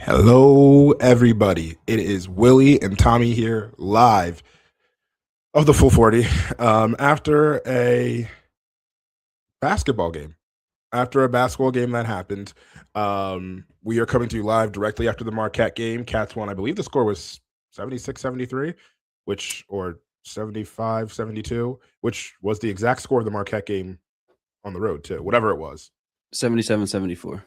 Hello, everybody. It is Willie and Tommy here, live of the Full 40 after a basketball game. After a basketball game that happened, we are coming to you live directly after the Marquette game. Cats won. I believe the score was 76-73, or 75-72, which was the exact score of the Marquette game on the road, too, whatever it was. 77-74.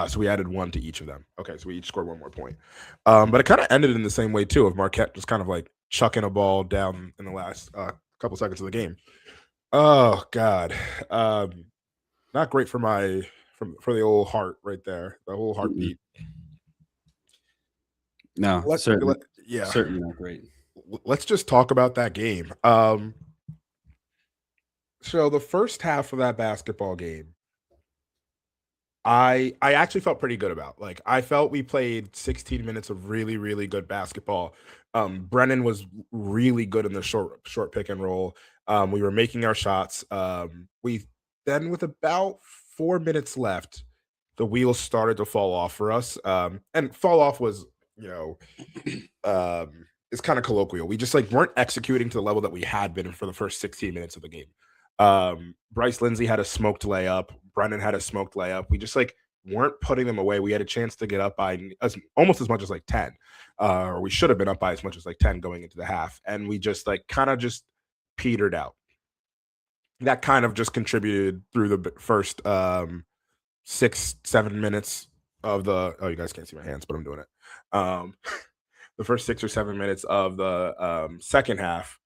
So we added one to each of them. Okay, so we each scored one more point. But it kind of ended in the same way, too, of Marquette just kind of like chucking a ball down in the last couple seconds of the game. Oh, God. Not great for for the old heart right there, the whole heartbeat. No, certainly not great. Let's just talk about that game. So the first half of that basketball game, I actually felt pretty good about. Like, I felt we played 16 minutes of really, really good basketball. Brennan was really good in the short pick and roll. We were making our shots. We then, with about 4 minutes left, the wheels started to fall off for us. And fall off was, it's kind of colloquial. We just weren't executing to the level that we had been for the first 16 minutes of the game. Bryce Lindsay had a smoked layup. Brennan had a smoked layup. We just weren't putting them away. We had a chance to get up by almost as much as 10, or we should have been up by as much as 10 going into the half. And we just kind of just petered out. That kind of just contributed through the first 6-7 minutes of the. Oh, you guys can't see my hands, but I'm doing it. The first 6 or 7 minutes of the second half.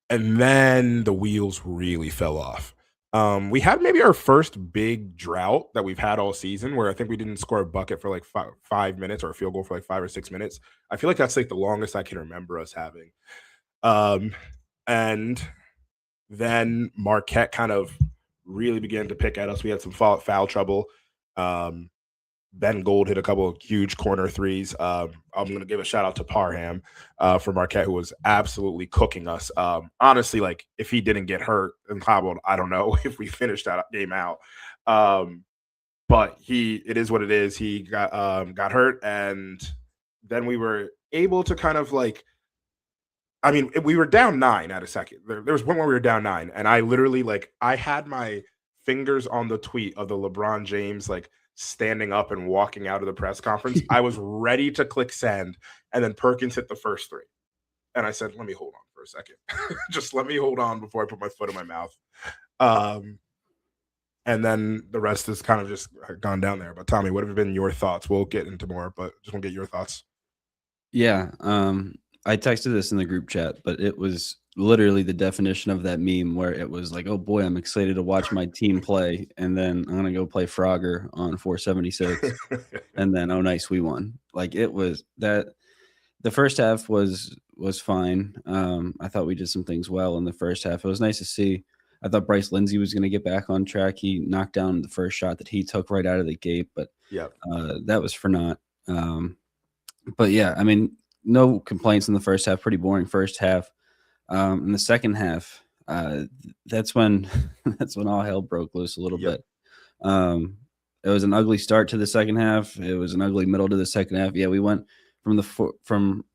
And then the wheels really fell off. We had maybe our first big drought that we've had all season, where I think we didn't score a bucket for 5 minutes, or a field goal for 5 or 6 minutes. I feel like that's the longest I can remember us having. And then Marquette kind of really began to pick at us. We had some foul trouble. Ben Gold hit a couple of huge corner threes. I'm going to give a shout out to Parham for Marquette, who was absolutely cooking us. Honestly, if he didn't get hurt and hobbled, I don't know if we finished that game out. But it is what it is. He got hurt, and then we were able to kind of we were down 9 at a second. There was one where we were down 9, and I literally I had my fingers on the tweet of the LeBron James standing up and walking out of the press conference. I was ready to click send, and then Perkins hit the first 3. And I said, let me hold on for a second. Just let me hold on before I put my foot in my mouth. And then the rest has kind of just gone down there. But Tommy, what have been your thoughts? We'll get into more, but just want to get your thoughts. Yeah. I texted this in the group chat, but it was literally the definition of that meme where it was oh boy, I'm excited to watch my team play, and then I'm gonna go play Frogger on 476, and then oh nice, we won. It was that the first half was fine. I thought we did some things well in the first half. It was nice to see. I thought Bryce Lindsay was gonna get back on track. He knocked down the first shot that he took right out of the gate, but that was for naught. But yeah, no complaints in the first half. Pretty boring first half. In the second half, that's when all hell broke loose a little bit. It was an ugly start to the second half. It was an ugly middle to the second half. Yeah, we went from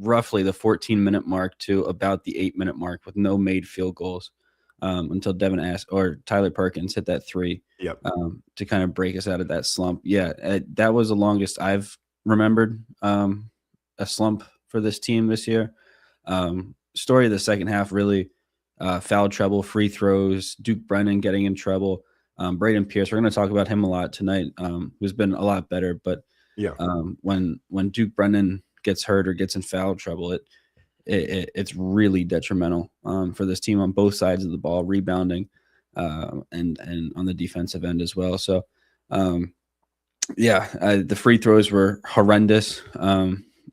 roughly the 14-minute mark to about the 8-minute mark with no made field goals until Tyler Perkins hit that 3 to kind of break us out of that slump. Yeah, that was the longest I've remembered a slump for this team this year. Story of the second half, really foul trouble, free throws, Duke Brennan getting in trouble, Braden Pierce. We're going to talk about him a lot tonight, who's been a lot better. But when Duke Brennan gets hurt or gets in foul trouble, it's really detrimental for this team on both sides of the ball, rebounding and on the defensive end as well. So, the free throws were horrendous.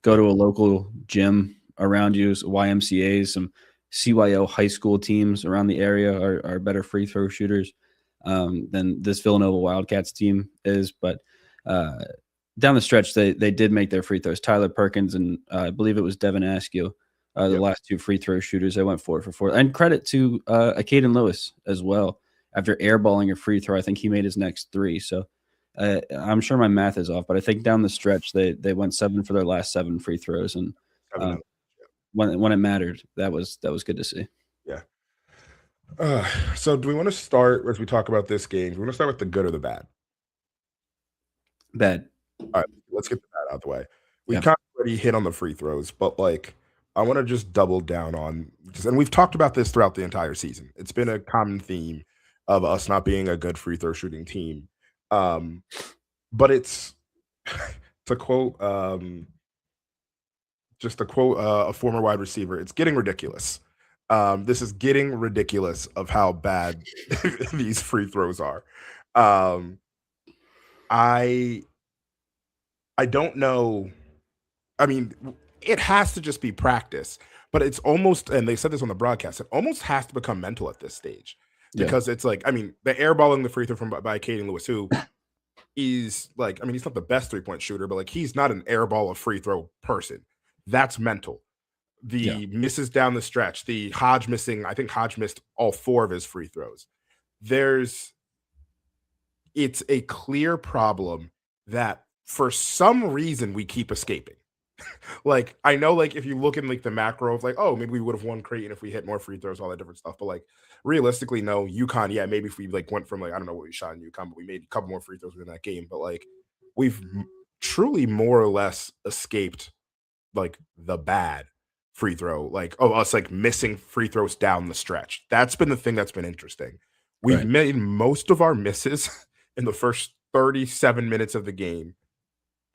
Go to a local gym around you, YMCAs, some CYO high school teams around the area are better free throw shooters. than this Villanova Wildcats team is. But down the stretch, they did make their free throws. Tyler Perkins and I believe it was Devin Askew, the Yep. last two free throw shooters. They went 4 for 4. And credit to Caden Lewis as well. After airballing a free throw, I think he made his next 3. So I'm sure my math is off, but I think down the stretch they went 7 for their last 7 free throws, and 7-0. when it mattered, that was good to see. Yeah. So do we want to start as we talk about this game? Do we want to start with the good or the bad? Bad. All right, let's get the bad out of the way. We Yeah. kind of already hit on the free throws, but like I want to just double down on, and we've talked about this throughout the entire season. It's been a common theme of us not being a good free throw shooting team. But it's to quote just to quote a former wide receiver, it's getting ridiculous. This is getting ridiculous of how bad these free throws are. I don't know. I mean, it has to just be practice, but it's almost, and they said this on the broadcast, it almost has to become mental at this stage because it's like, I mean, the airballing the free throw by Caden Lewis, who is like, I mean, he's not the best 3-point shooter, but like he's not an airball of free throw person. That's mental. The misses down the stretch, the Hodge missing, I think Hodge missed all 4 of his free throws. It's a clear problem that for some reason we keep escaping. Like, I know, like, if you look in like the macro of like, oh, maybe we would have won Creighton if we hit more free throws, all that different stuff. But like realistically, no, UConn, yeah, maybe if we like went from like, I don't know what we shot in UConn, but we made a couple more free throws within that game. But like we've truly more or less escaped like the bad free throw, like us like missing free throws down the stretch. That's been the thing that's been interesting. We've made most of our misses in the first 37 minutes of the game.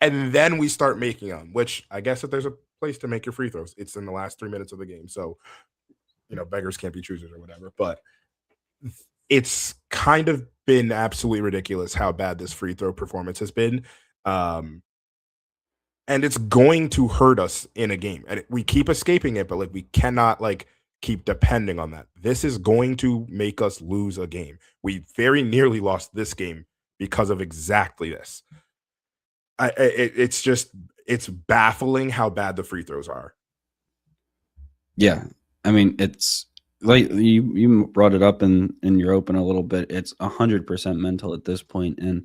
And then we start making them, which I guess if there's a place to make your free throws, it's in the last 3 minutes of the game. So, you know, beggars can't be choosers or whatever. But it's kind of been absolutely ridiculous how bad this free throw performance has been. And it's going to hurt us in a game. And we keep escaping it, but like we cannot like keep depending on that. This is going to make us lose a game. We very nearly lost this game because of exactly this. It's baffling how bad the free throws are. Yeah, I mean, it's like you brought it up in your open a little bit. It's 100% mental at this point, and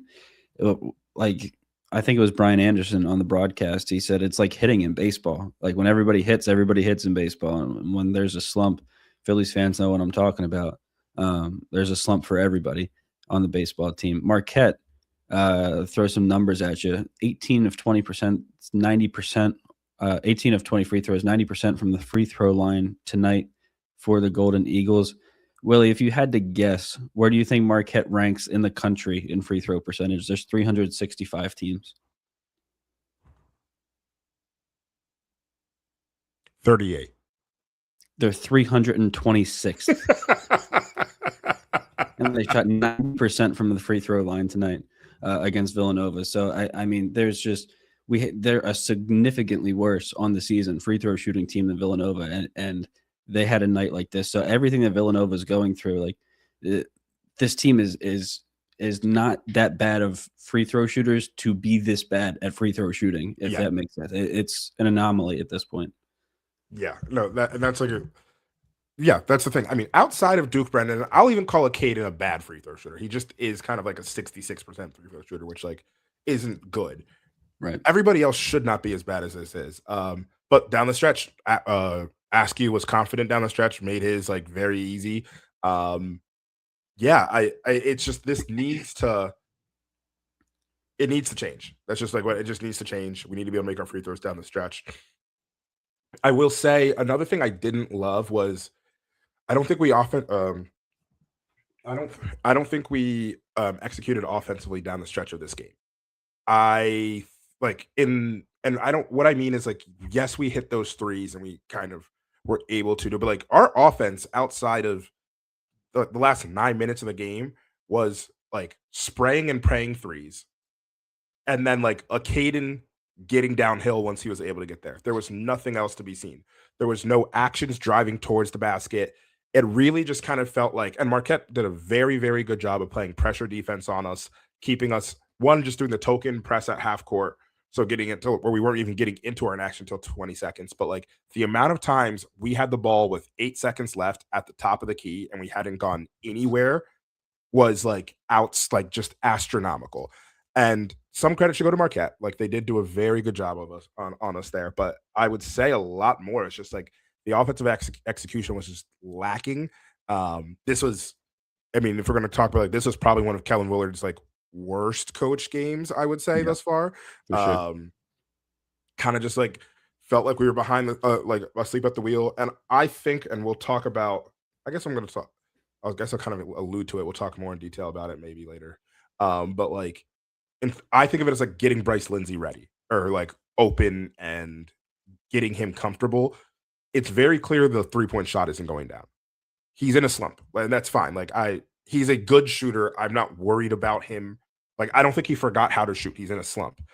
like I think it was Brian Anderson on the broadcast. He said it's like hitting in baseball. Like when everybody hits in baseball, and when there's a slump, Phillies fans know what I'm talking about. There's a slump for everybody on the baseball team. Marquette. Throw some numbers at you. 18 of 20%, 90%, 18 of 20 free throws, 90% from the free throw line tonight for the Golden Eagles. Willie, if you had to guess, where do you think Marquette ranks in the country in free throw percentage? There's 365 teams. 38. They're 326th. And they shot 9% from the free throw line tonight. Against Villanova. So I mean, they're a significantly worse on the season free throw shooting team than Villanova, and they had a night like this. So everything that Villanova is going through, like this team is not that bad of free throw shooters to be this bad at free throw shooting. If that makes sense, it's an anomaly at this point. Yeah, no, that's like that's the thing. I mean, outside of Duke Brennan, I'll even call a Caden a bad free throw shooter. He just is kind of like a 66% free throw shooter, which like isn't good. Right. Everybody else should not be as bad as this is. But down the stretch, Askew was confident down the stretch, made his like very easy. It's just this needs to change. That's just like what it just needs to change. We need to be able to make our free throws down the stretch. I will say another thing I didn't love was I don't think we often I don't think we executed offensively down the stretch of this game. I like in and I don't what I mean is like yes, we hit those threes and we kind of were able to do, but like our offense outside of the last 9 minutes of the game was like spraying and praying threes. And then like a Caden getting downhill once he was able to get there. There was nothing else to be seen. There was no actions driving towards the basket. it really just kind of felt like, and Marquette did a very, very good job of playing pressure defense on us, keeping us one, just doing the token press at half court. So getting it to where we weren't even getting into our action until 20 seconds. But like the amount of times we had the ball with 8 seconds left at the top of the key and we hadn't gone anywhere was like outs, like just astronomical. And some credit should go to Marquette. Like they did do a very good job of us on us there. But I would say a lot more. It's just like the offensive execution was just lacking. This was, I mean, if we're going to talk about like this was probably one of Kellen Willard's like worst coach games, I would say Yeah, thus far. for sure. Kind of just like felt like we were behind the like asleep at the wheel. And I think, and we'll talk about. I guess I'm going to talk. I guess I'll kind of allude to it. We'll talk more in detail about it maybe later. But like, and I think of it as like getting Bryce Lindsey ready or like open and getting him comfortable. It's very clear the 3-point shot isn't going down. He's in a slump, and that's fine. Like he's a good shooter. I'm not worried about him. Like I don't think he forgot how to shoot. He's in a slump. Right.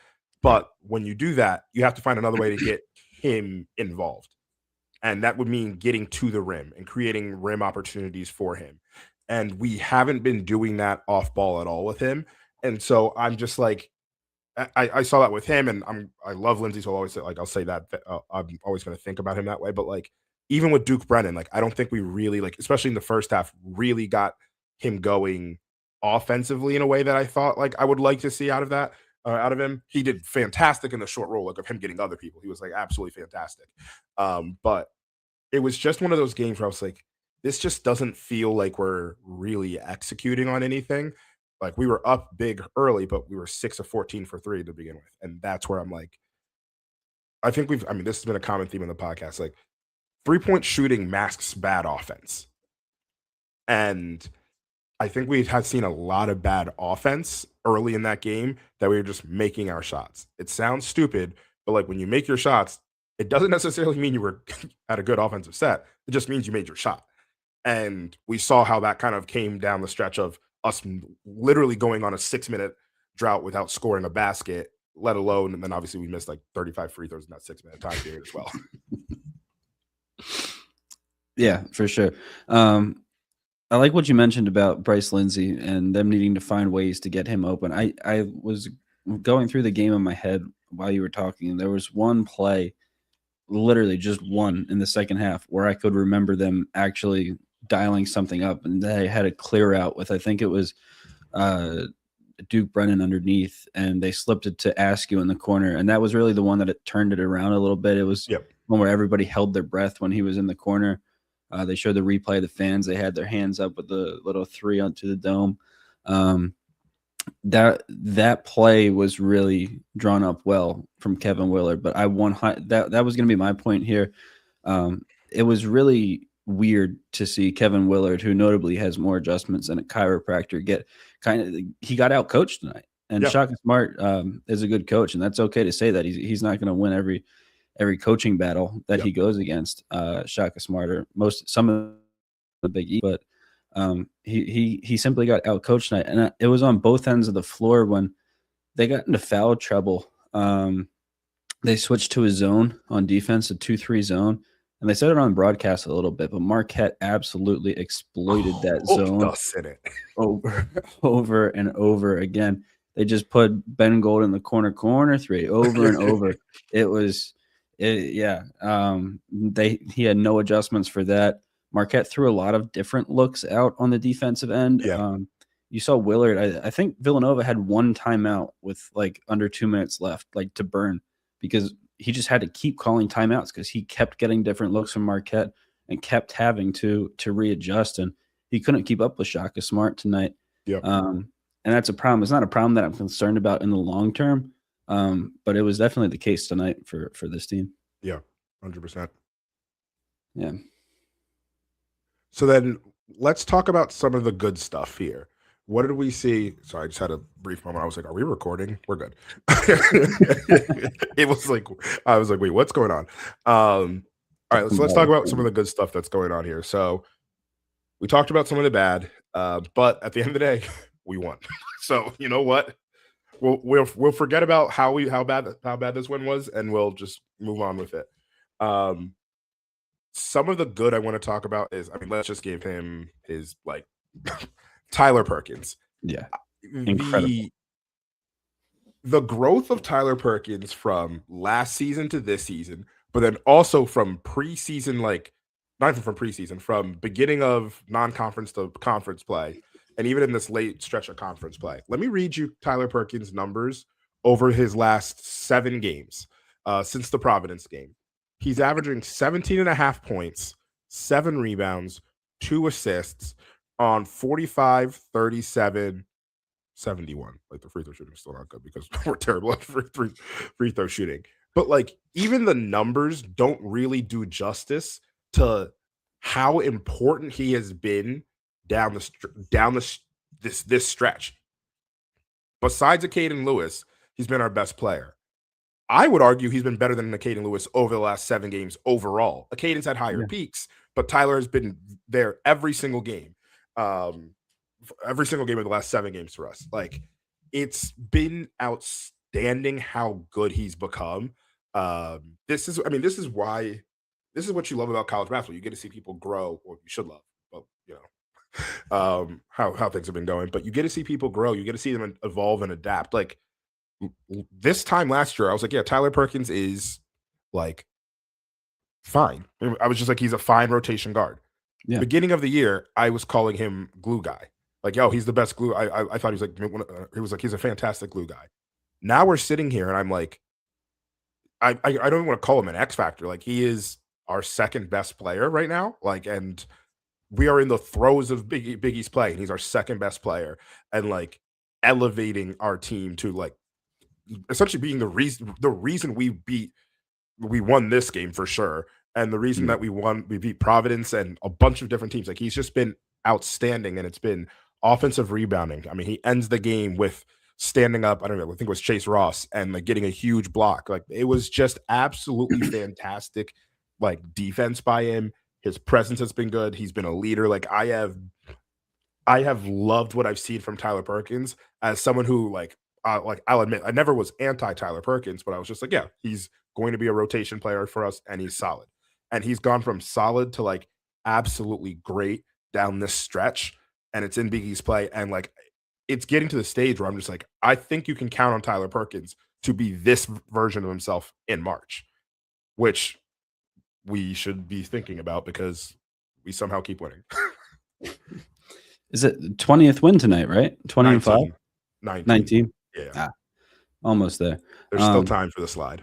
But when you do that, you have to find another way to get him involved. And that would mean getting to the rim and creating rim opportunities for him. And we haven't been doing that off ball at all with him. And so I'm just like, I saw that with him, and I love Lindsay, so I'll always say like I'll say that I'm always going to think about him that way. But like even with Duke Brennan, like I don't think we really like, especially in the first half, really got him going offensively in a way that I thought like I would like to see out of that out of him. He did fantastic in the short roll, like of him getting other people. He was like absolutely fantastic. But it was just one of those games where I was like, this just doesn't feel like we're really executing on anything. Like we were up big early, but we were 6 of 14 for three to begin with. And that's where I'm like, I think I mean, this has been a common theme in the podcast. Like 3-point shooting masks bad offense. And I think we had seen a lot of bad offense early in that game that we were just making our shots. It sounds stupid, but like when you make your shots, it doesn't necessarily mean you were at a good offensive set. It just means you made your shot. And we saw how that kind of came down the stretch of us literally going on a 6-minute drought without scoring a basket, let alone, and then obviously we missed like 35 free throws in that 6-minute time period as well. Yeah, for sure. I like what you mentioned about Bryce Lindsey and them needing to find ways to get him open. I was going through the game in my head while you were talking, and there was one play, literally just one in the second half, where I could remember them actually dialing something up, and they had a clear out with, I think it was Duke Brennan underneath, and they slipped it to Askew in the corner, and that was really the one that it turned it around a little bit. It was one where everybody held their breath when he was in the corner. They showed the replay. The fans, they had their hands up with the little 3 onto the dome. That play was really drawn up well from Kevin Willard. But that was going to be my point here. It was really weird to see Kevin Willard, who notably has more adjustments than a chiropractor, he got out coached tonight. And Shaka Smart is a good coach, and that's okay to say that. He's not going to win every coaching battle that he goes against. Shaka Smart or some of the Big E, but he simply got out coached tonight, and it was on both ends of the floor when they got into foul trouble. They switched to a zone on defense, a 2-3 zone, and they said it on broadcast a little bit, but Marquette absolutely exploited that zone over and over again. They just put Ben Gold in the corner 3 over and over. He had no adjustments for that. Marquette threw a lot of different looks out on the defensive end. You saw Willard. I think Villanova had one timeout with like under 2 minutes left, like to burn, because he just had to keep calling timeouts because he kept getting different looks from Marquette and kept having to readjust, and he couldn't keep up with Shaka Smart tonight. And that's a problem. It's not a problem that I'm concerned about in the long term. But it was definitely the case tonight for this team. Yeah, 100%. Yeah. So then let's talk about some of the good stuff here. What did we see? Sorry, I just had a brief moment. I was like, are we recording? We're good. It was like, I was like, wait, what's going on? All right, so let's talk about some of the good stuff that's going on here. So we talked about some of the bad, but at the end of the day, we won. So you know what? We'll forget about how bad this win was, and we'll just move on with it. some of the good I want to talk about is, I mean, let's just give him his like Tyler Perkins. Yeah, incredible. The the growth of Tyler Perkins from last season to this season, but then also from preseason, like not even from preseason, from beginning of non-conference to conference play, and even in this late stretch of conference play. Let me read you Tyler Perkins' numbers over his last 7 games since the Providence game. He's averaging 17 and a half points, 7 rebounds, 2 assists on 45, 37, 71. Like the free throw shooting is still not good because we're terrible at free throw shooting. But like even the numbers don't really do justice to how important he has been this stretch. Besides Caden Lewis, he's been our best player. I would argue he's been better than Caden Lewis over the last 7 games overall. Caden's had higher peaks, but Tyler has been there every single game. Every single game of the last 7 games for us. Like it's been outstanding how good he's become. This is what you love about college basketball. You get to see people grow, or you should love, but you know, how things have been going. But you get to see people grow. You get to see them evolve and adapt. Like this time last year, I was like, yeah, Tyler Perkins is like fine. I was just like, he's a fine rotation guard. Yeah. Beginning of the year, I was calling him glue guy. Like, yo, he's the best glue. I thought he's a fantastic glue guy. Now we're sitting here and I'm like, I don't even want to call him an X factor. Like he is our second best player right now. Like, and we are in the throes of Biggie's play, and he's our second best player, and like elevating our team to like essentially being the reason we won this game for sure. And the reason that we beat Providence and a bunch of different teams. Like he's just been outstanding, and it's been offensive rebounding. I mean, he ends the game with standing up. I don't know. I think it was Chase Ross and like getting a huge block. Like it was just absolutely fantastic. Like defense by him. His presence has been good. He's been a leader. Like I have loved what I've seen from Tyler Perkins as someone who like I'll admit I never was anti Tyler Perkins, but I was just like, yeah, he's going to be a rotation player for us, and he's solid. And he's gone from solid to like absolutely great down this stretch, and it's in Biggie's play, and like it's getting to the stage where I'm just like, I think you can count on Tyler Perkins to be this version of himself in March, which we should be thinking about because we somehow keep winning. Is it 20th win tonight, right? 20 and 5? 19? Yeah. Almost there. There's still time for the slide.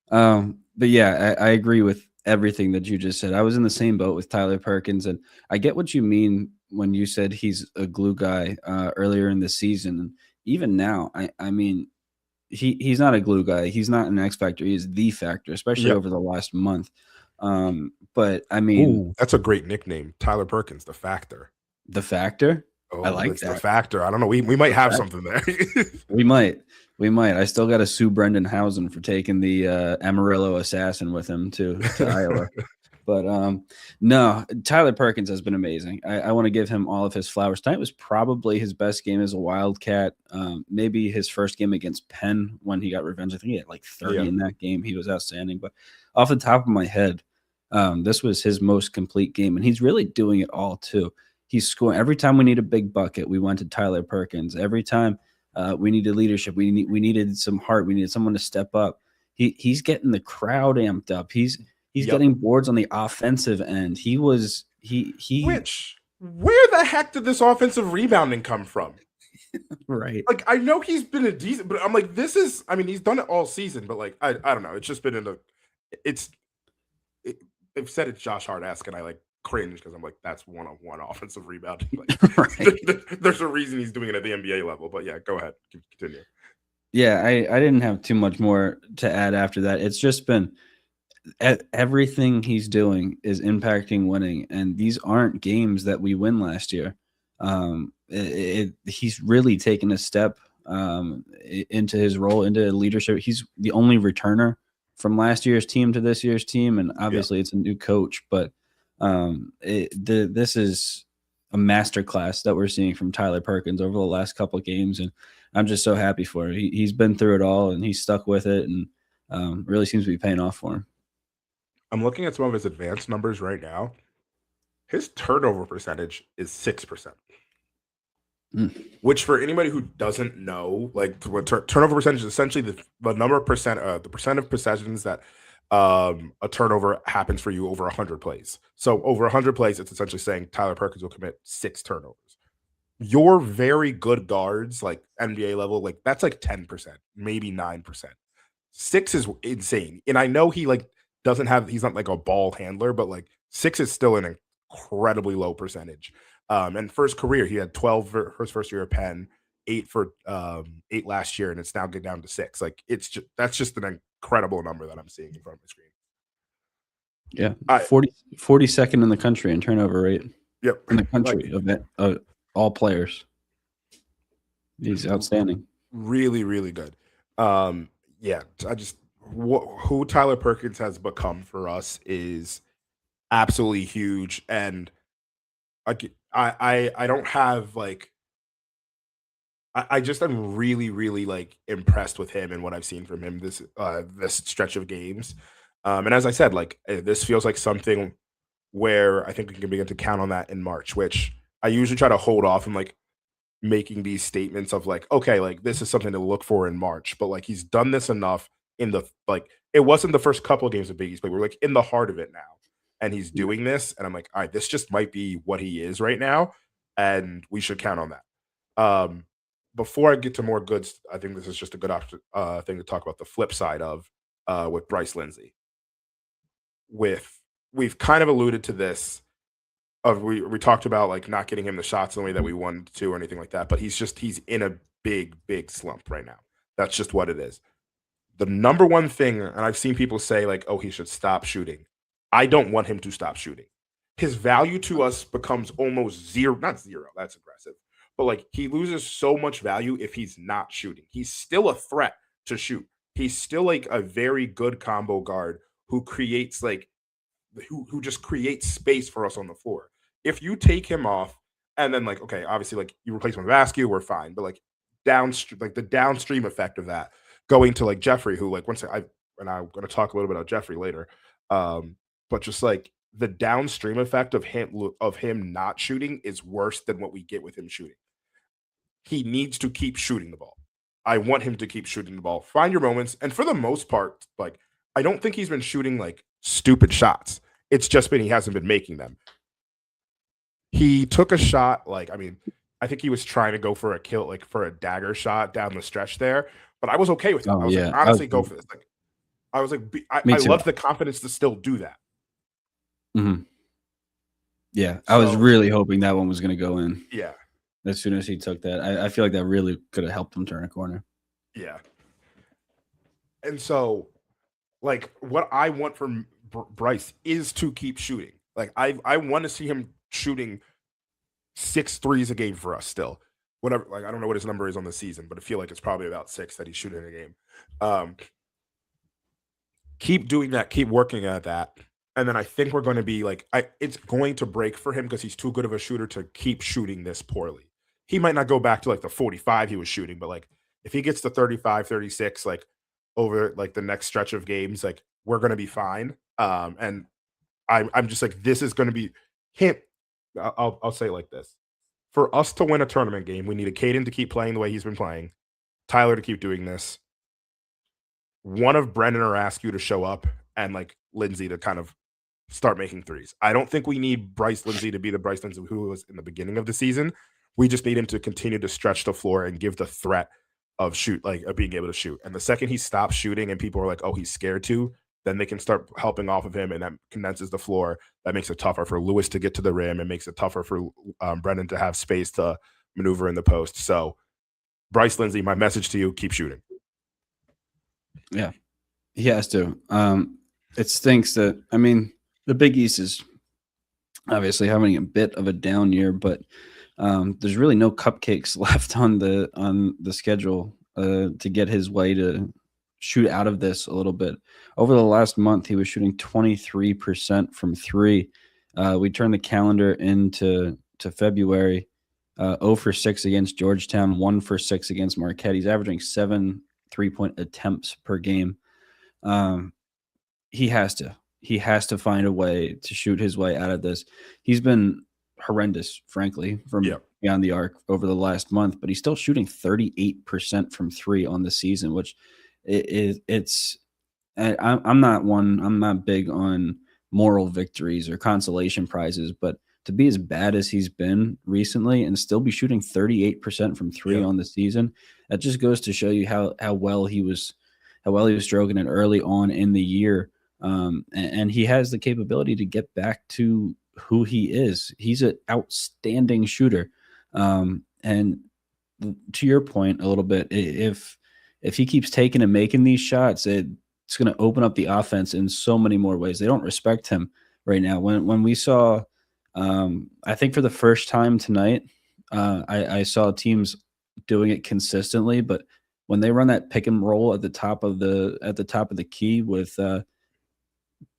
But yeah, I agree with everything that you just said. I was in the same boat with Tyler Perkins, and I get what you mean when you said he's a glue guy earlier in the season. And even now, I mean, he's not a glue guy. He's not an X factor. He is the factor, especially over the last month. But I mean, that's a great nickname, Tyler Perkins, the Factor. The Factor. I like that. The Factor. I don't know. We might have something there. We might. I still got to sue Brendan Housen for taking the Amarillo assassin with him to Iowa. But no, Tyler Perkins has been amazing. I want to give him all of his flowers. Tonight was probably his best game as a Wildcat. Maybe his first game against Penn when he got revenge. I think he had like 30 in that game. He was outstanding. But off the top of my head, this was his most complete game. And he's really doing it all too. He's scoring. Every time we need a big bucket, we went to Tyler Perkins. Every time we needed leadership, we needed some heart. We needed someone to step up. He's getting the crowd amped up. He's getting boards on the offensive end. Where the heck did this offensive rebounding come from? Right. Like I know he's been a decent, but I'm like, he's done it all season, but like I don't know. It's just been they've said it's Josh Hart-esque, and I like cringe because I'm like, that's one-on-one offensive rebounding. Like, right. There's a reason he's doing it at the NBA level. But yeah, go ahead, continue. Yeah, I didn't have too much more to add after that. It's just been everything he's doing is impacting winning, and these aren't games that we win last year. He's really taken a step into his role, into leadership. He's the only returner from last year's team to this year's team, and obviously it's a new coach, but this is a masterclass that we're seeing from Tyler Perkins over the last couple of games, and I'm just so happy for him. He's been through it all, and he's stuck with it, and really seems to be paying off for him. I'm looking at some of his advanced numbers right now. His turnover percentage is 6%. Which for anybody who doesn't know, like what turnover percentage is essentially the number of percent, the percent of possessions that a turnover happens for you over 100 plays. So over 100 plays, it's essentially saying Tyler Perkins will commit 6 turnovers. Your very good guards, like NBA level, like that's like 10%, maybe 9%. 6 is insane. And I know he like doesn't have he's not like a ball handler, but like 6 is still an incredibly low percentage. And for his career, he had 12 for his first year at Penn, 8 for 8 last year, and it's now getting down to 6. Like it's just that's just an incredible number that I'm seeing in front of my screen. Yeah, I 42nd in the country in turnover rate. Yep. In the country Like, of all players. He's outstanding. Really, really good. Yeah, I just who Tyler Perkins has become for us is absolutely huge, and I don't have like I just am really, really like impressed with him and what I've seen from him this stretch of games. And as I said, like this feels like something where I think we can begin to count on that in March, which I usually try to hold off and like making these statements of like, okay, like this is something to look for in March, but like he's done this enough in the like it wasn't the first couple of games of Big East, but we're like in the heart of it now. And he's Yeah. doing this, and I'm like, all right, this just might be what he is right now, and we should count on that. Before I get to more goods, I think this is just a good thing to talk about the flip side of with Bryce Lindsey. With we've kind of alluded to this of we talked about like not getting him the shots in the way that we wanted to or anything like that, but he's in a big slump right now. That's just what it is. The number one thing, and I've seen people say like, oh, he should stop shooting. I don't want him to stop shooting. His value to us becomes almost zero, not zero, that's aggressive, but like he loses so much value if he's not shooting. He's still a threat to shoot. He's still like a very good combo guard who creates like who just creates space for us on the floor. If you take him off and then like okay, obviously like you replace him with Vasquez, we're fine. But like downstream, like the downstream effect of that going to like Jeffrey, who like once I and I'm going to talk a little bit about Jeffrey later, but just like the downstream effect of him not shooting is worse than what we get with him shooting. He needs to keep shooting the ball. I want him to keep shooting the ball. Find your moments, and for the most part, like I don't think he's been shooting like stupid shots. It's just been he hasn't been making them. He took a shot, like, I mean, I think he was trying to go for a kill, like for a dagger shot down the stretch there, but I was okay with it. Oh I was yeah, like, honestly, go for this. Like, I was like, me I too. love the confidence to still do that. Mm-hmm. Yeah, I was really hoping that one was going to go in. Yeah. As soon as he took that, I feel like that really could have helped him turn a corner. Yeah. And so, like, what I want from Bryce is to keep shooting. Like, I want to see him shooting 6 threes a game for us still. Whatever, like I don't know what his number is on the season, but I feel like it's probably about 6 that he's shooting in a game. Keep doing that, keep working at that. And then I think we're going to be like it's going to break for him because he's too good of a shooter to keep shooting this poorly. He might not go back to like the 45 he was shooting, but like if he gets to 35, 36 like over like the next stretch of games, like we're going to be fine. And I'm just like this is going to be him. I'll say it like this. For us to win a tournament game, we need a Caden to keep playing the way he's been playing, Tyler to keep doing this, one of Brendan or Askew to show up, and like Lindsey to kind of start making threes. I don't think we need Bryce Lindsey to be the Bryce Lindsey who was in the beginning of the season. We just need him to continue to stretch the floor and give the threat of being able to shoot. And the second he stops shooting and people are like, oh, he's scared to, then they can start helping off of him, and that condenses the floor. That makes it tougher for Lewis to get to the rim. It makes it tougher for Brendan to have space to maneuver in the post. So, Bryce Lindsey, my message to you: keep shooting. Yeah, he has to. It stinks that the Big East is obviously having a bit of a down year, but there's really no cupcakes left on the schedule to get his way to shoot out of this a little bit. Over the last month, he was shooting 23% from 3. We turned the calendar into February. 0 for 6 against Georgetown, 1 for 6 against Marquette. He's averaging 7 3-point attempts per game. He has to. he has to find a way to shoot his way out of this. He's been horrendous, frankly, from Yeah. beyond the arc over the last month, but he's still shooting 38% from three on the season, which it's I'm not one. I'm not big on moral victories or consolation prizes, but to be as bad as he's been recently and still be shooting 38% from three Yeah. on the season, that just goes to show you how well he was stroking it early on in the year. And he has the capability to get back to who he is. He's an outstanding shooter. And to your point a little bit, if he keeps taking and making these shots, it's going to open up the offense in so many more ways. They don't respect him right now. When we saw, I think for the first time tonight, I saw teams doing it consistently, but when they run that pick and roll at the top of the key with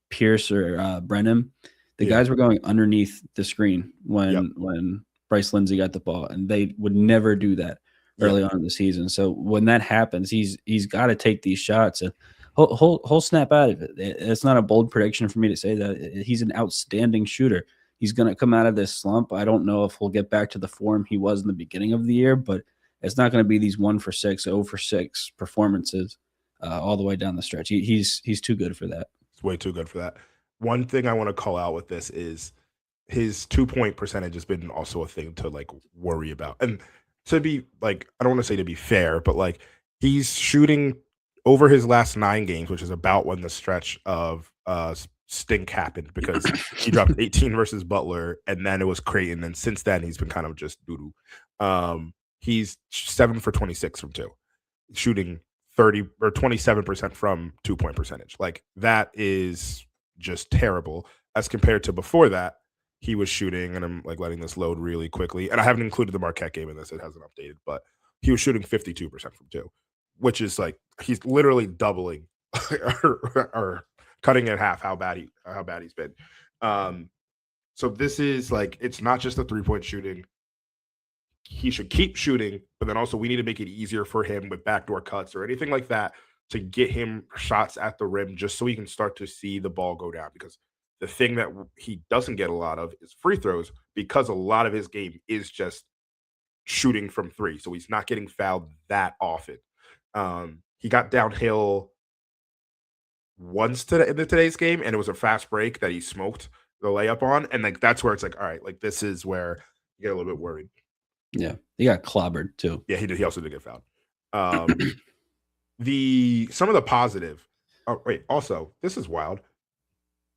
Pierce or Brennan, the Yeah. guys were going underneath the screen Yep. when Bryce Lindsey got the ball, and they would never do that Yeah. early on in the season. So when that happens, he's got to take these shots, and he'll snap out of it. It's not a bold prediction for me to say that. He's an outstanding shooter. He's going to come out of this slump. I don't know if he'll get back to the form he was in the beginning of the year, but it's not going to be these 1 for 6, 0 for 6 performances all the way down the stretch. He's too good for that. It's way too good for that. One thing I want to call out with this is his 2-point percentage has been also a thing to like worry about. And to be like, I don't want to say to be fair, but like he's shooting over his last 9 games, which is about when the stretch of stink happened because he dropped 18 versus Butler and then it was Creighton. And since then he's been kind of just doo doo. He's 7 for 26 from two, shooting 30 or 27% from 2-point percentage. Like that is just terrible as compared to before that. He was shooting, and I'm like letting this load really quickly. And I haven't included the Marquette game in this; it hasn't updated, but he was shooting 52% from two, which is like he's literally doubling or cutting in half how bad he's been. So this is like it's not just the 3-point shooting. He should keep shooting, but then also we need to make it easier for him with backdoor cuts or anything like that to get him shots at the rim just so he can start to see the ball go down. Because the thing that he doesn't get a lot of is free throws because a lot of his game is just shooting from three. So he's not getting fouled that often. He got downhill once in today's game, and it was a fast break that he smoked the layup on. And like that's where it's like, all right, like this is where you get a little bit worried. Yeah, he got clobbered too. Yeah, he did. He also did get fouled. Some of the positive. Oh wait, also this is wild.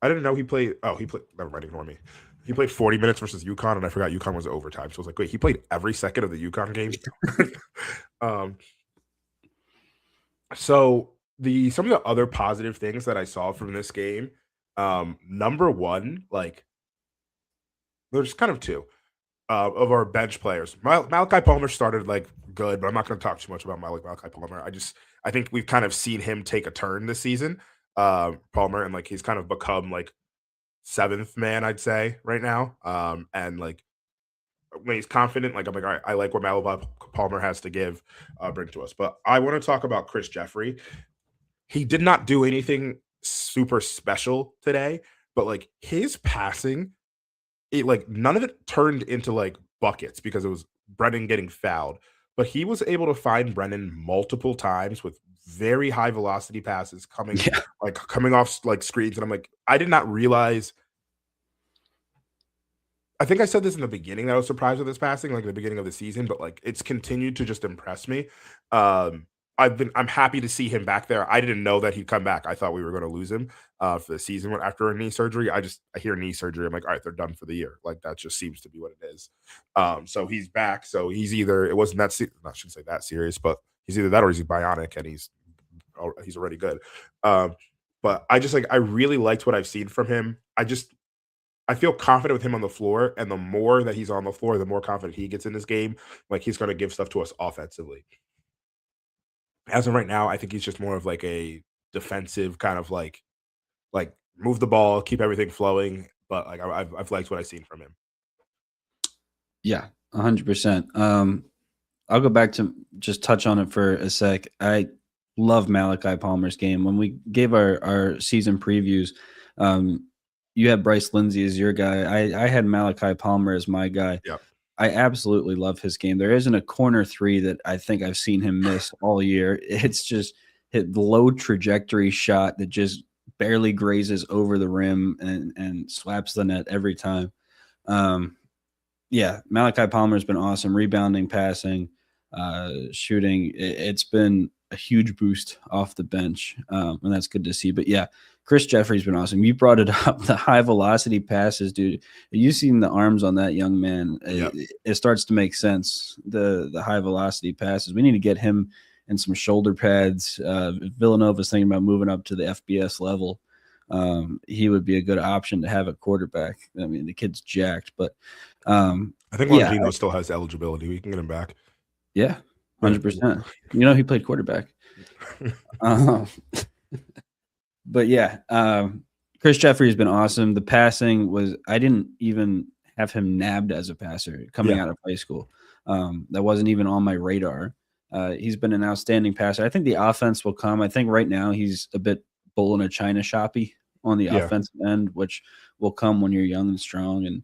I didn't know he played. Oh, he played. Never mind, ignore me. He played 40 minutes versus UConn, and I forgot UConn was overtime. So I was like, wait, he played every second of the UConn game. So some of the other positive things that I saw from this game, number one, like there's kind of two of our bench players. Malachi Palmer started like good, but I'm not going to talk too much about Malachi Palmer. I think we've kind of seen him take a turn this season, Palmer, and like he's kind of become like seventh man, I'd say right now. And like when he's confident, like I'm like, all right, I like what Malachi Palmer has to bring to us. But I want to talk about Chris Jeffrey. He did not do anything super special today, but like his passing, it like none of it turned into like buckets because it was Brennan getting fouled, but he was able to find Brennan multiple times with very high velocity passes coming off like screens. And I'm like, I did not realize. I think I said this in the beginning that I was surprised with his passing, like at the beginning of the season, but like it's continued to just impress me. I'm happy to see him back there. I didn't know that he'd come back. I thought we were going to lose him for the season after a knee surgery. I hear knee surgery. I'm like, all right, they're done for the year. Like that just seems to be what it is. So he's back. So he's either it wasn't that I shouldn't say that serious, but he's either that or he's bionic and he's already good. But I really liked what I've seen from him. I feel confident with him on the floor, and the more that he's on the floor, the more confident he gets in this game. Like he's going to give stuff to us offensively. As of right now, I think he's just more of like a defensive kind of like move the ball, keep everything flowing. But like I've liked what I've seen from him. Yeah, 100%. I'll go back to just touch on it for a sec. I love Malachi Palmer's game. When we gave our season previews, You had Bryce Lindsey as your guy. I had Malachi Palmer as my guy. Yep. I absolutely love his game. There isn't a corner three that I think I've seen him miss all year. It's just hit low trajectory shot that just barely grazes over the rim and slaps the net every time. Yeah, Malachi Palmer's been awesome. Rebounding, passing, shooting. It's been a huge boost off the bench, and that's good to see. But yeah, Chris Jeffrey's been awesome. You brought it up, the high velocity passes, dude. You seen the arms on that young man? Yep. It starts to make sense. The high velocity passes. We need to get him in some shoulder pads. Villanova's thinking about moving up to the FBS level. He would be a good option to have at quarterback. I mean, the kid's jacked, but I think yeah, Longino still has eligibility. We can get him back. yeah, 100%. You know, he played quarterback. But yeah, Chris Jeffrey has been awesome. The passing was, I didn't even have him nabbed as a passer coming out of high school. That wasn't even on my radar. He's been an outstanding passer. I think the offense will come. I think right now he's a bit bull in a china shoppy on the offensive end, which will come when you're young and strong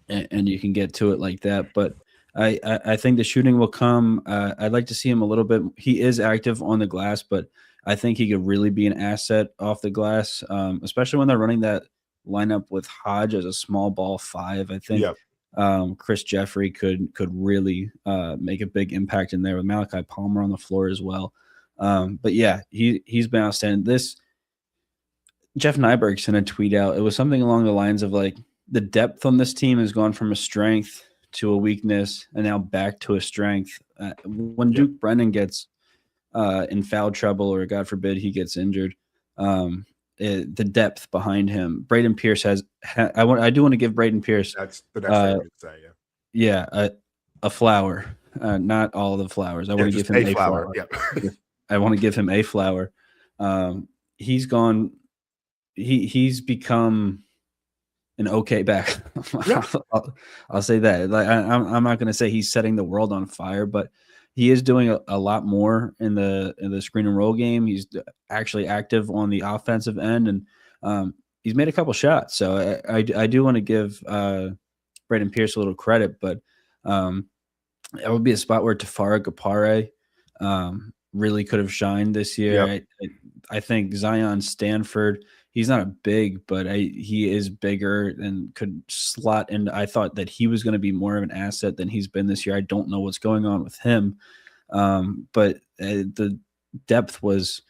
and you can get to it like that. But I think the shooting will come. I'd like to see him a little bit. He is active on the glass, but I think he could really be an asset off the glass, especially when they're running that lineup with Hodge as a small ball five. I think Chris Jeffrey could really make a big impact in there with Malachi Palmer on the floor as well. But yeah, he's been outstanding. This Jeff Nyberg sent a tweet out. It was something along the lines of like, the depth on this team has gone from a strength to a weakness and now back to a strength. When Duke Brennan gets in foul trouble or God forbid he gets injured, the depth behind him. Braden Pierce has. I do want to give Braden Pierce. That's the next thing I would say. Yeah, a flower. Not all the flowers. I want to give him a flower. Yep. I want to give him a flower. He's gone. He's become an okay back. I'll say that. Like I'm not going to say he's setting the world on fire, but he is doing a lot more in the screen and roll game. He's actually active on the offensive end, and he's made a couple shots. So I do want to give Braden Pierce a little credit, but that would be a spot where Tafara Gapare really could have shined this year. Yep. I think Zion Stanford, he's not a big, but he is bigger and could slot in. I thought that he was going to be more of an asset than he's been this year. I don't know what's going on with him. But the depth was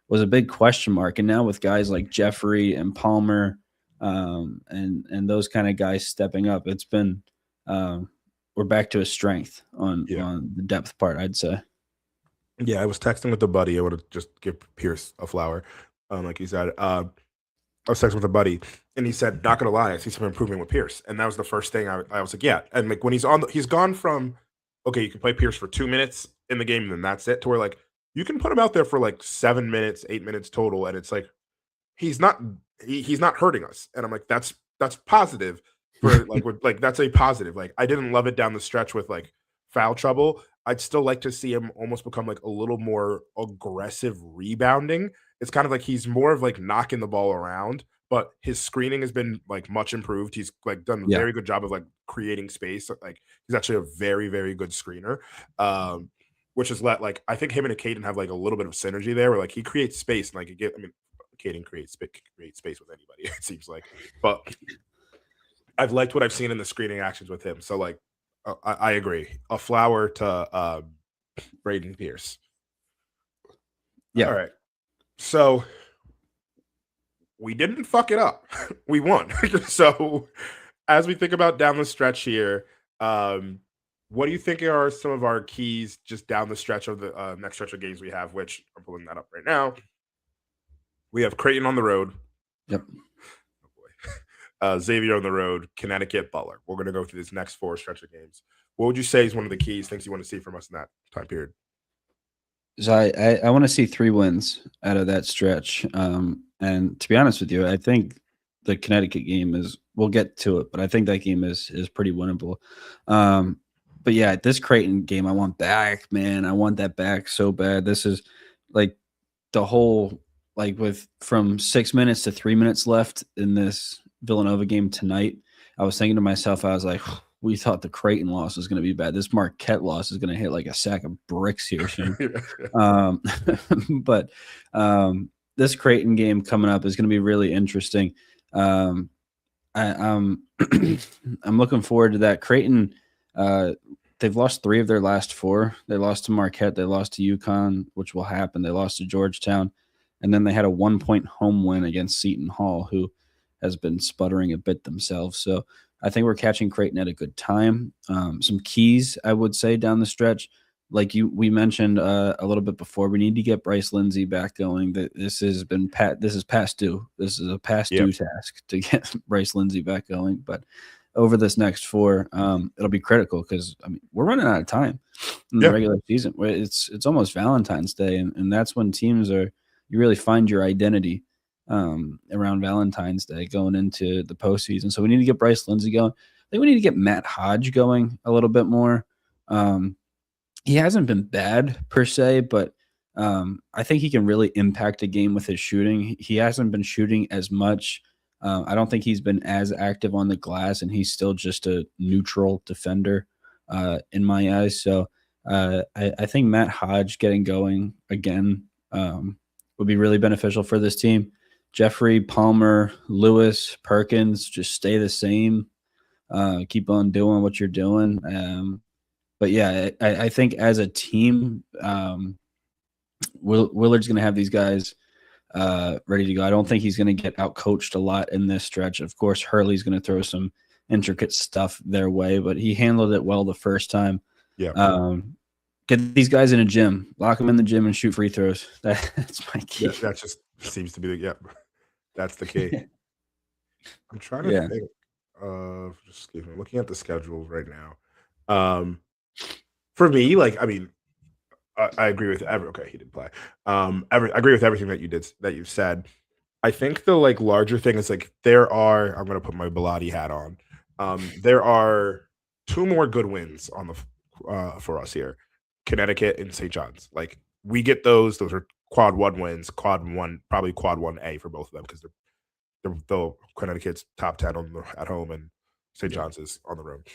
a big question mark. And now with guys like Jeffrey and Palmer and those kind of guys stepping up, it's been we're back to a strength on the depth part, I'd say. Yeah, I was texting with a buddy. I want to just give Pierce a flower, like you said. I was texting with a buddy, and he said, "Not gonna lie, I see some improvement with Pierce." And that was the first thing I was like, "Yeah." And like when he's gone from, okay, you can play Pierce for 2 minutes in the game, and then that's it, to where like you can put him out there for like 7 minutes, 8 minutes total, and it's like he's not hurting us. And I'm like, that's positive for like that's a positive. Like I didn't love it down the stretch with like foul trouble. I'd still like to see him almost become like a little more aggressive rebounding. It's kind of like he's more of like knocking the ball around, but his screening has been like much improved. He's like done a very good job of like creating space. Like he's actually a very, very good screener. Which is like I think him and Caden have like a little bit of synergy there where like he creates space and like Caden creates space with anybody, it seems like. But I've liked what I've seen in the screening actions with him. So like I agree. A flower to Braden Pierce. Yeah. All right. So we didn't fuck it up. We won. So as we think about down the stretch here, what do you think are some of our keys just down the stretch of the next stretch of games we have, which I'm pulling that up right now. We have Creighton on the road. Yep. Xavier on the road, Connecticut, Butler. We're going to go through this next 4 stretch of games. What would you say is one of the keys, things you want to see from us in that time period? So I want to see 3 wins out of that stretch. And to be honest with you, I think the Connecticut game we'll get to it, but I think that game is pretty winnable. But yeah, this Creighton game I want back, man. I want that back so bad. This is like the whole like with from 6 minutes to 3 minutes left in this Villanova game tonight, I was thinking to myself, I was like, we thought the Creighton loss was going to be bad. This Marquette loss is going to hit like a sack of bricks here soon. Um, but this Creighton game coming up is going to be really interesting. Um, I'm I'm looking forward to that. Creighton, they've lost 3 of their last 4. They lost to Marquette, they lost to UConn, which will happen. They lost to Georgetown, and then they had a 1-point home win against Seton Hall, who has been sputtering a bit themselves. So I think we're catching Creighton at a good time. Some keys, I would say, down the stretch, like we mentioned a little bit before, we need to get Bryce Lindsey back going. That this has been this is past due. This is a past due task to get Bryce Lindsey back going. But over this next 4, it'll be critical because I mean we're running out of time in the regular season. It's almost Valentine's Day, and that's when teams you really find your identity around Valentine's Day going into the postseason. So we need to get Bryce Lindsey going. I think we need to get Matt Hodge going a little bit more. He hasn't been bad per se, but I think he can really impact a game with his shooting. He hasn't been shooting as much. I don't think he's been as active on the glass, and he's still just a neutral defender in my eyes. So I think Matt Hodge getting going again would be really beneficial for this team. Jeffrey, Palmer, Lewis, Perkins, just stay the same. Keep on doing what you're doing. But yeah, I think as a team, Willard's going to have these guys ready to go. I don't think he's going to get outcoached a lot in this stretch. Of course, Hurley's going to throw some intricate stuff their way, but he handled it well the first time. Yeah. Get these guys in a gym, lock them in the gym, and shoot free throws. That's my key. Yeah, that just seems to be that's the key. I'm trying to think of I'm looking at the schedules right now. For me, like, I mean, I agree with okay, he didn't play. I agree with everything that you've said. I think the like larger thing is like I'm gonna put my Bilotti hat on. There are 2 more good wins on the for us here. Connecticut and St. John's. Like we get those are quad 1 wins, probably quad 1A for both of them because they're Connecticut's top 10 at home and St. John's is on the road.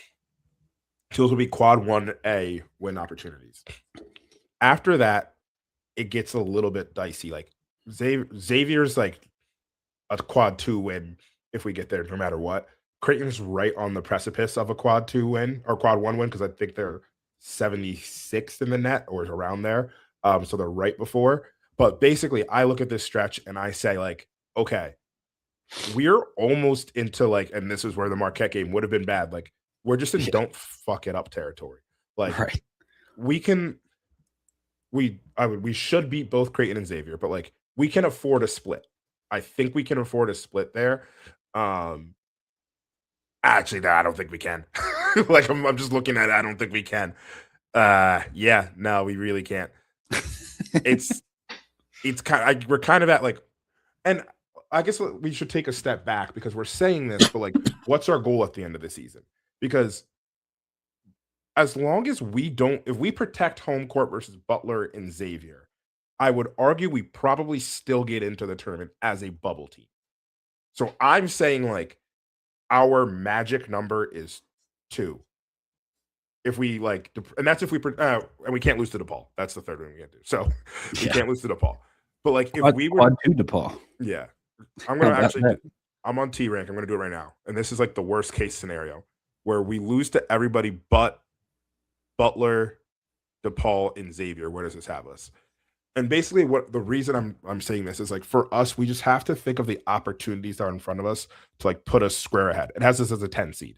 Those will be quad 1A win opportunities. After that, it gets a little bit dicey. Like Xavier's like a quad 2 win if we get there, no matter what. Creighton's right on the precipice of a quad 2 win or quad 1 win because I think they're 76th in the net or around there. So they're right before. But basically, I look at this stretch and I say, like, okay, we're almost into like, and this is where the Marquette game would have been bad. Like, we're just in don't fuck it up territory. Like, we should beat both Creighton and Xavier, but like we can afford a split. I think we can afford a split there. Actually, no, I don't think we can. Like I'm just looking at it, I don't think we can. Yeah, no, we really can't. It's we're kind of at like, and I guess we should take a step back because we're saying this, but like, what's our goal at the end of the season? Because as long as if we protect home court versus Butler and Xavier, I would argue we probably still get into the tournament as a bubble team. So I'm saying like our magic number is 2. If we like, and that's if we, and we can't lose to DePaul. That's the third one we can't do. So we can't lose to DePaul. But like if we were to DePaul, yeah, I'm gonna actually. I'm on T rank. I'm gonna do it right now, and this is like the worst case scenario where we lose to everybody but Butler, DePaul, and Xavier. Where does this have us? And basically, what the reason I'm saying this is like for us, we just have to think of the opportunities that are in front of us to like put us square ahead. It has us as a 10 seed.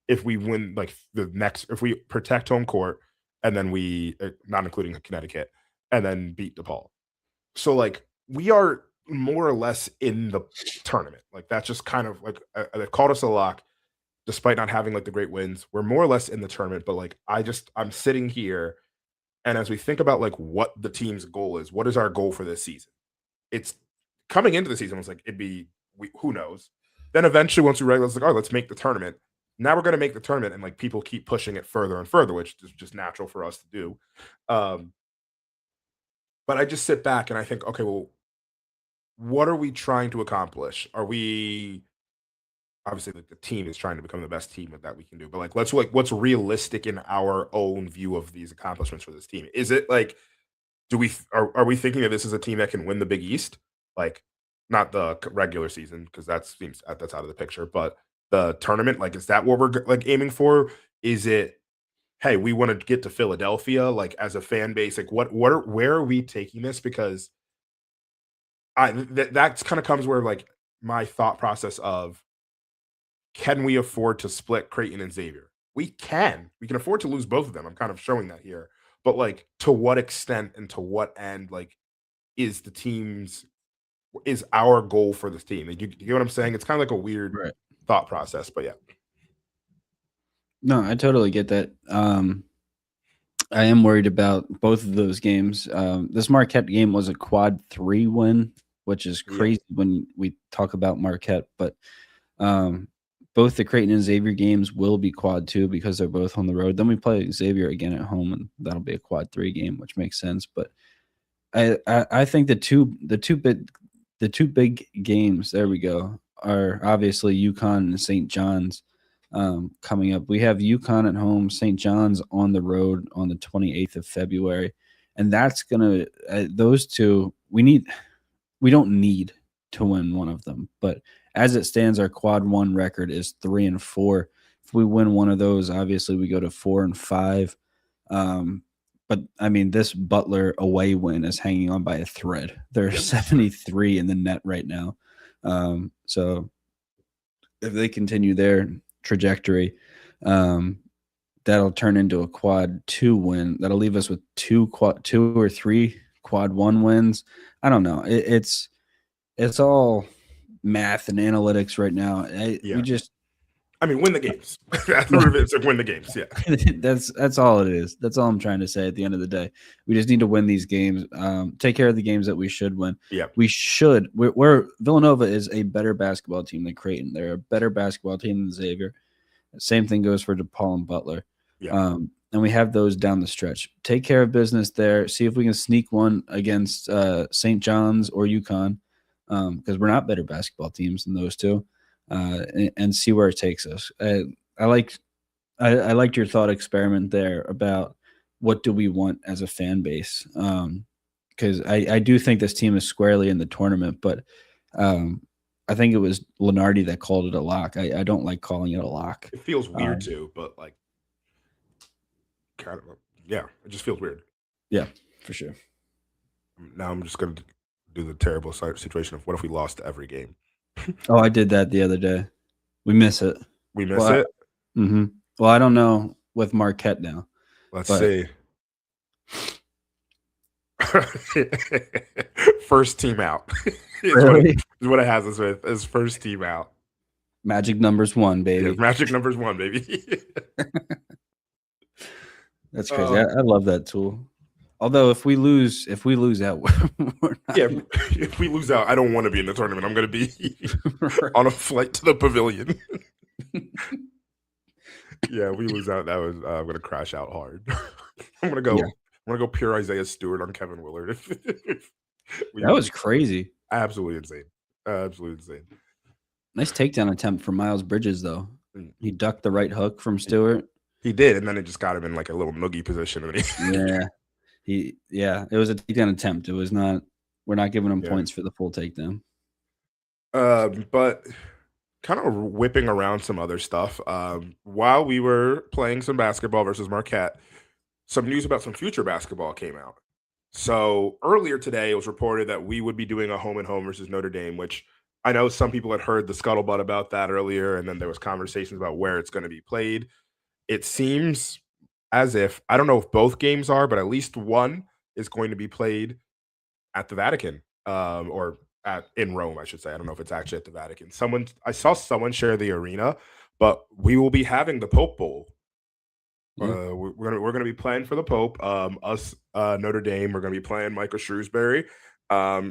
If we win like if we protect home court, and then we not including Connecticut, and then beat DePaul. So like we are more or less in the tournament. Like that's just kind of like they called us a lock, despite not having like the great wins. We're more or less in the tournament. But like I'm sitting here, and as we think about like what the team's goal is, what is our goal for this season? It's coming into the season was like who knows. Then eventually once we realize like, oh, let's make the tournament. Now we're going to make the tournament, and like people keep pushing it further and further, which is just natural for us to do. But I just sit back and I think, okay, well, what are we trying to accomplish? Are we obviously like the team is trying to become the best team that we can do, but like what's realistic in our own view of these accomplishments for this team? Is it like are we thinking that this is a team that can win the Big East? Like not the regular season because that seems that's out of the picture, but the tournament, like is that what we're like aiming for? Is it hey, we want to get to Philadelphia like as a fan base? Like what are where are we taking this? Because that kind of comes where like my thought process of can we afford to split Creighton and Xavier? We can. We can afford to lose both of them. I'm kind of showing that here. But like to what extent and to what end like is the team's is our goal for this team? Like, you get what I'm saying? It's kind of like a weird Right. thought process, but yeah. No, I totally get that. I am worried about both of those games. This Marquette game was a quad 3 win, which is Yeah. crazy when we talk about Marquette. But both the Creighton and Xavier games will be quad 2 because they're both on the road. Then we play Xavier again at home, and that'll be a quad 3 game, which makes sense. But I think the two big games, there we go, are obviously UConn and St. John's coming up. We have UConn at home, St. John's on the road on the 28th of February. And that's going to, those two, we don't need to win one of them. But as it stands, our quad 1 record is 3-4. If we win one of those, obviously we go to 4-5. But I mean, this Butler away win is hanging on by a thread. They're 73 in the net right now. So if they continue their trajectory, that'll turn into a quad 2 win. That'll leave us with 2 or 3 quad 1 wins. I don't know. It's all math and analytics right now. We just I mean, win the games. It's like win the games. Yeah. That's all it is. That's all I'm trying to say at the end of the day. We just need to win these games. Take care of the games that we should win. Yeah. We should. We're Villanova is a better basketball team than Creighton. They're a better basketball team than Xavier. Same thing goes for DePaul and Butler. Yeah. And we have those down the stretch. Take care of business there. See if we can sneak one against St. John's or UConn, because we're not better basketball teams than those two. And see where it takes us. I liked your thought experiment there about what do we want as a fan base, because I do think this team is squarely in the tournament, but I think it was Lenardi that called it a lock. I don't like calling it a lock. It feels weird too, but like kind of yeah, it just feels weird. Yeah, for sure. Now I'm just gonna do the terrible situation of what if we lost every game. Oh, I did that the other day. We miss it. We miss it? Mm-hmm. Well, I don't know with Marquette now. Let's see. First team out. Really? Is what it has us with is first team out. Magic numbers 1, baby. Yeah, magic numbers 1, baby. That's crazy. I love that tool. Although if we lose out, we're not. Yeah, if we lose out, I don't want to be in the tournament. I'm going to be on a flight to the pavilion. Yeah, we lose out. That was I'm going to crash out hard. I'm going to go pure Isaiah Stewart on Kevin Willard. That was crazy. Absolutely insane. Absolutely insane. Nice takedown attempt from Miles Bridges, though. He ducked the right hook from Stewart. He did, and then it just got him in like a little noogie position. It was a takedown attempt. It was not. We're not giving him points for the full takedown. But kind of whipping around some other stuff. While we were playing some basketball versus Marquette, some news about some future basketball came out. So earlier today, it was reported that we would be doing a home and home versus Notre Dame, which I know some people had heard the scuttlebutt about that earlier, and then there was conversations about where it's going to be played. It seems as if, I don't know if both games are, but at least one is going to be played at the Vatican, or in Rome, I should say. I don't know if it's actually at the Vatican. I saw someone share the arena, but we will be having the Pope Bowl. Yeah. We're gonna be playing for the Pope. Notre Dame, we're gonna be playing Michael Shrewsbury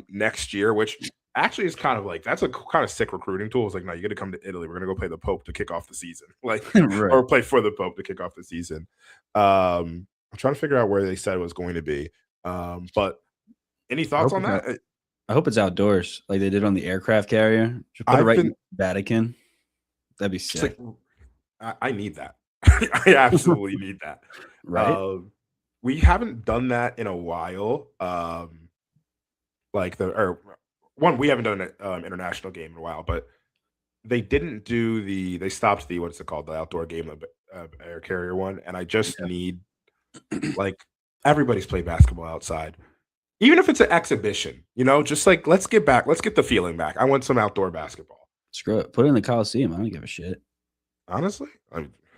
next year, which actually is kind of like, that's a kind of sick recruiting tool. It's like, no, you got to come to Italy. We're gonna go play the Pope to kick off the season, like right. Or play for the Pope to kick off the season. I'm trying to figure out where they said it was going to be. But any thoughts on that? I hope it's outdoors, like they did on the aircraft carrier. Just put it I've right in been the Vatican. That'd be just like sick, I need that. I absolutely need that. right? Um, we haven't done that in a while. Like the or one we haven't done an international game in a while, but they stopped the what's it called, the outdoor game, air carrier one, and I just need like everybody's played basketball outside. Even if it's an exhibition, just like let's get the feeling back. I want some outdoor basketball. Screw it. Put it in the Coliseum. I don't give a shit. Honestly,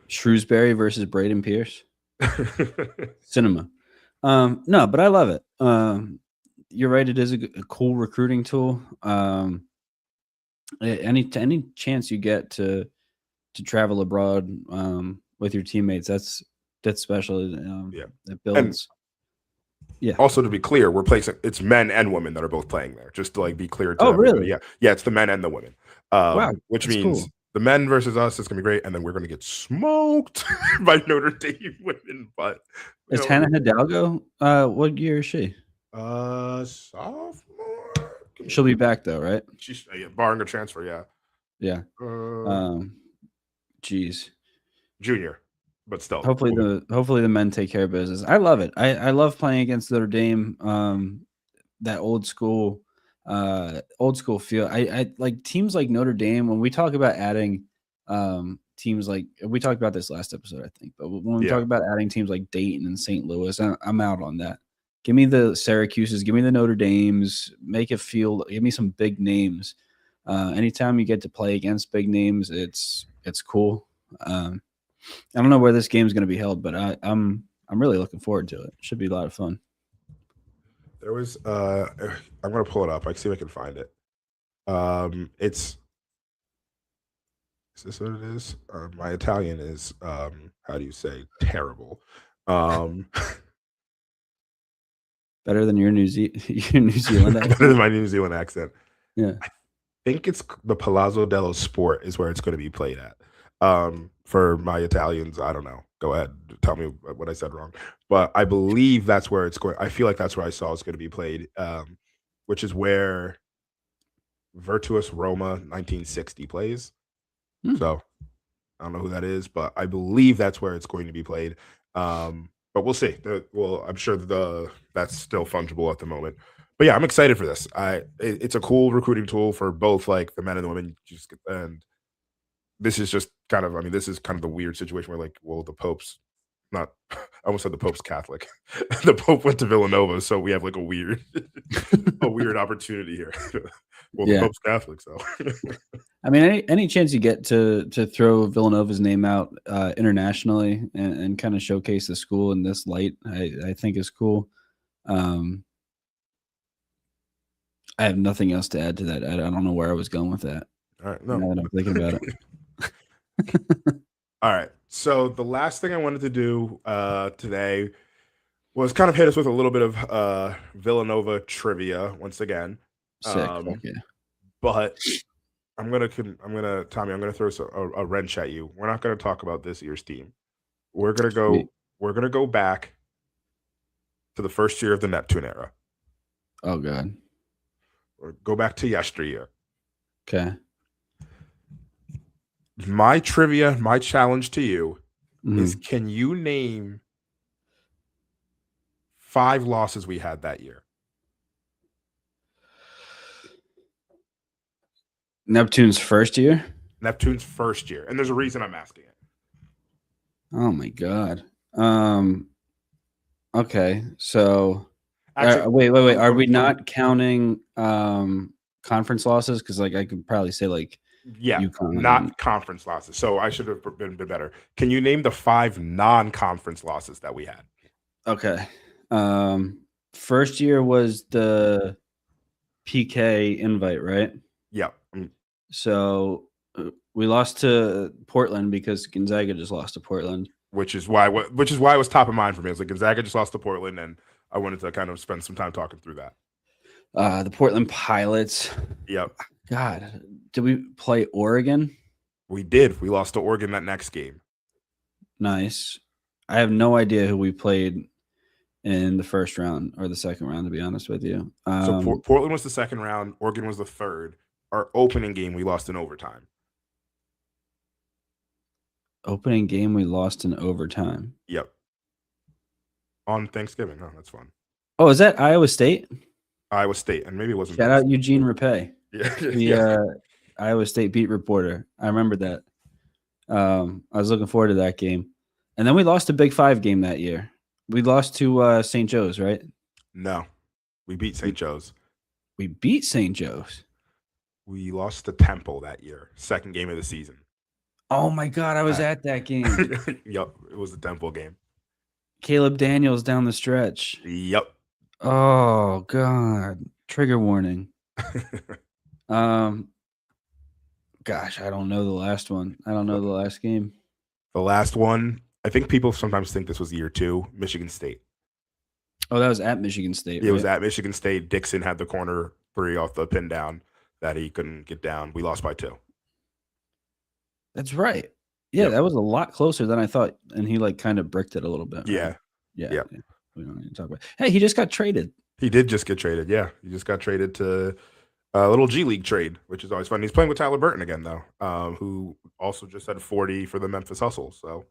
Shrewsbury versus Braden Pierce. Cinema. No, but I love it. You're right. It is a cool recruiting tool. Any chance you get to travel abroad with your teammates, that's special. Yeah. It And builds. Yeah. also to be clear, we're placing it's men and women that are both playing there. Just to like be clear to Oh, everybody. really? Yeah, it's the men and the women. Wow, Which that's means cool. the men versus us is gonna be great, and then we're gonna get smoked by Notre Dame women. But Is Hannah Hidalgo? What year is she? Sophomore. She'll be back though, right? She's barring a transfer. Yeah. Yeah. Geez. Junior, but still. Hopefully the men take care of business. I love it. I love playing against Notre Dame. That old school feel. I like teams like Notre Dame. When we talk about adding teams like we talked about this last episode, I think, but when we talk about adding teams like Dayton and St. Louis, I'm out on that. Give me the Syracuses, give me the Notre Dames, give me some big names. Anytime you get to play against big names, it's cool. I don't know where this game is going to be held, but I'm really looking forward to it. Should be a lot of fun. There was I'm gonna pull it up. I can see if I can find it. It's Is this what it is? My Italian is how do you say terrible. Um Better than your New Zealand accent. Better than my New Zealand accent. Yeah. I think it's the Palazzo dello Sport is where it's going to be played at. For my Italians, I don't know. Go ahead, tell me what I said wrong. But I believe that's where it's going. I feel like that's where I saw it's going to be played, which is where Virtus Roma 1960 plays. So I don't know who that is, but I believe that's where it's going to be played. But we'll see. I'm sure that's still fungible at the moment. But yeah, I'm excited for this. It's a cool recruiting tool for both like the men and the women. And this is just kind of, this is kind of the weird situation where like, well, the Pope's not. I almost said the Pope's Catholic. The Pope went to Villanova, so we have like a weird opportunity here. Well, the Pope's Catholic, so. I mean, any chance you get to throw Villanova's name out internationally and kind of showcase the school in this light, I think is cool. I have nothing else to add to that. I don't know where I was going with that. All right, no. Now that I'm thinking about it. All right. So the last thing I wanted to do today was kind of hit us with a little bit of Villanova trivia once again. Sick. Yeah. But I'm gonna Tommy, I'm gonna throw a wrench at you. We're not gonna talk about this year's team. We're gonna go back to the first year of the Neptune era. Oh God. Or go back to yesteryear. Okay. My challenge to you is, can you name 5 losses we had that year? Neptune's first year? Neptune's first year. And there's a reason I'm asking it. Oh my God. Okay. So actually, wait. Are we not counting conference losses? Because like I could probably say like UConn. Not conference losses. So I should have been better. Can you name the 5 non-conference losses that we had? Okay. First year was the PK invite, right? Yeah. So we lost to Portland because Gonzaga just lost to Portland. Which is why it was top of mind for me. It's like Gonzaga just lost to Portland, and I wanted to kind of spend some time talking through that. The Portland Pilots. Yep. God, did we play Oregon? We did. We lost to Oregon that next game. Nice. I have no idea who we played in the first round or the second round, to be honest with you. So Portland was the second round. Oregon was the third. Our opening game, we lost in overtime. Opening game, we lost in overtime. Yep. On Thanksgiving. Oh, that's fun. Oh, is that Iowa State? Iowa State, and maybe it wasn't. Shout out Eugene Rapay, Yeah, the Iowa State beat reporter. I remember that. I was looking forward to that game. And then we lost a Big Five game that year. We lost to St. Joe's, right? No, we beat St. Joe's. We beat St. Joe's. We lost to Temple that year, second game of the season. Oh my God, I was at that game. Yep, it was the Temple game. Caleb Daniels down the stretch. Yep. Oh God, trigger warning. Gosh, I don't know the last one. I don't know the last game. The last one, I think people sometimes think this was year 2, Michigan State. Oh, that was at Michigan State. It was at Michigan State. Dixon had the corner 3 off the pin down that he couldn't get down. We lost by 2. That's right. Yeah, Yep. that was a lot closer than I thought, and he like kind of bricked it a little bit. Right? Yeah. Yeah. We don't need to talk about. Hey, he just got traded. He did just get traded. Yeah, he just got traded to a little G League trade, which is always fun. He's playing with Tyler Burton again, though, who also just had 40 for the Memphis Hustle. So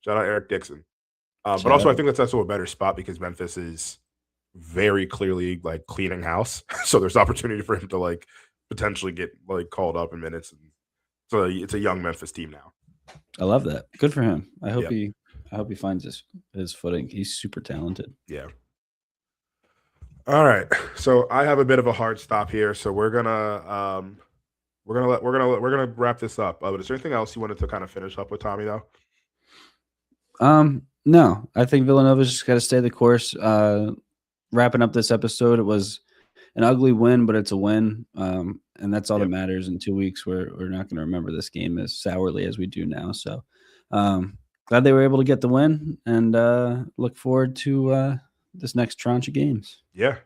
shout out Eric Dixon. But also, I think that's also a better spot because Memphis is very clearly like cleaning house. So there's opportunity for him to like potentially get like called up in minutes. And so it's a young Memphis team now. I love that. Good for him. I hope he finds his footing. He's super talented. Yeah. All right. So I have a bit of a hard stop here. So we're gonna wrap this up. But is there anything else you wanted to kind of finish up with, Tommy, though? No. I think Villanova's just got to stay the course. Wrapping up this episode, it was an ugly win, but it's a win. And that's all that matters. In 2 weeks, we're not going to remember this game as sourly as we do now. So glad they were able to get the win, and look forward to this next tranche of games. Yeah.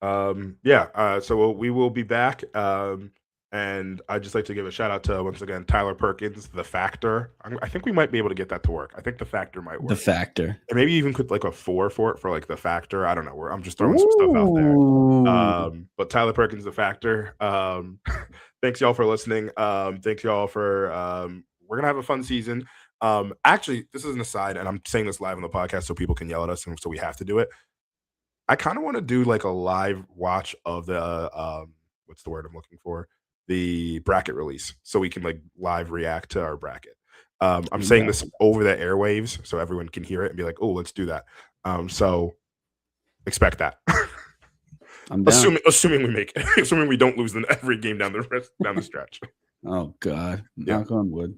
So we will be back. And I'd just like to give a shout out to, once again, Tyler Perkins, The Factor. I think we might be able to get that to work. I think The Factor might work. The Factor. And maybe even put like a 4 for it for like The Factor. I don't know. I'm just throwing some stuff out there. But Tyler Perkins, The Factor. Thanks y'all for listening. Thanks y'all for we're gonna have a fun season. Actually, this is an aside, and I'm saying this live on the podcast so people can yell at us, and so we have to do it. I kind of want to do like a live watch of the what's the word I'm looking for? The bracket release, so we can like live react to our bracket. I'm saying this over the airwaves so everyone can hear it and be like, oh, let's do that. So expect that. I'm down. Assuming we make it, assuming we don't lose every game down the stretch. Oh God, knock on wood.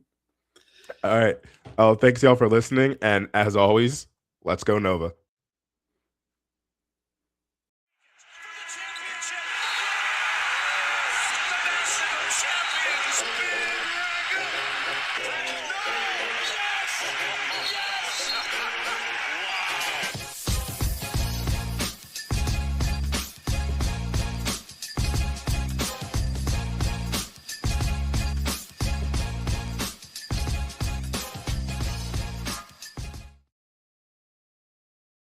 All right. Oh, thanks y'all for listening, and as always, let's go Nova. Yes!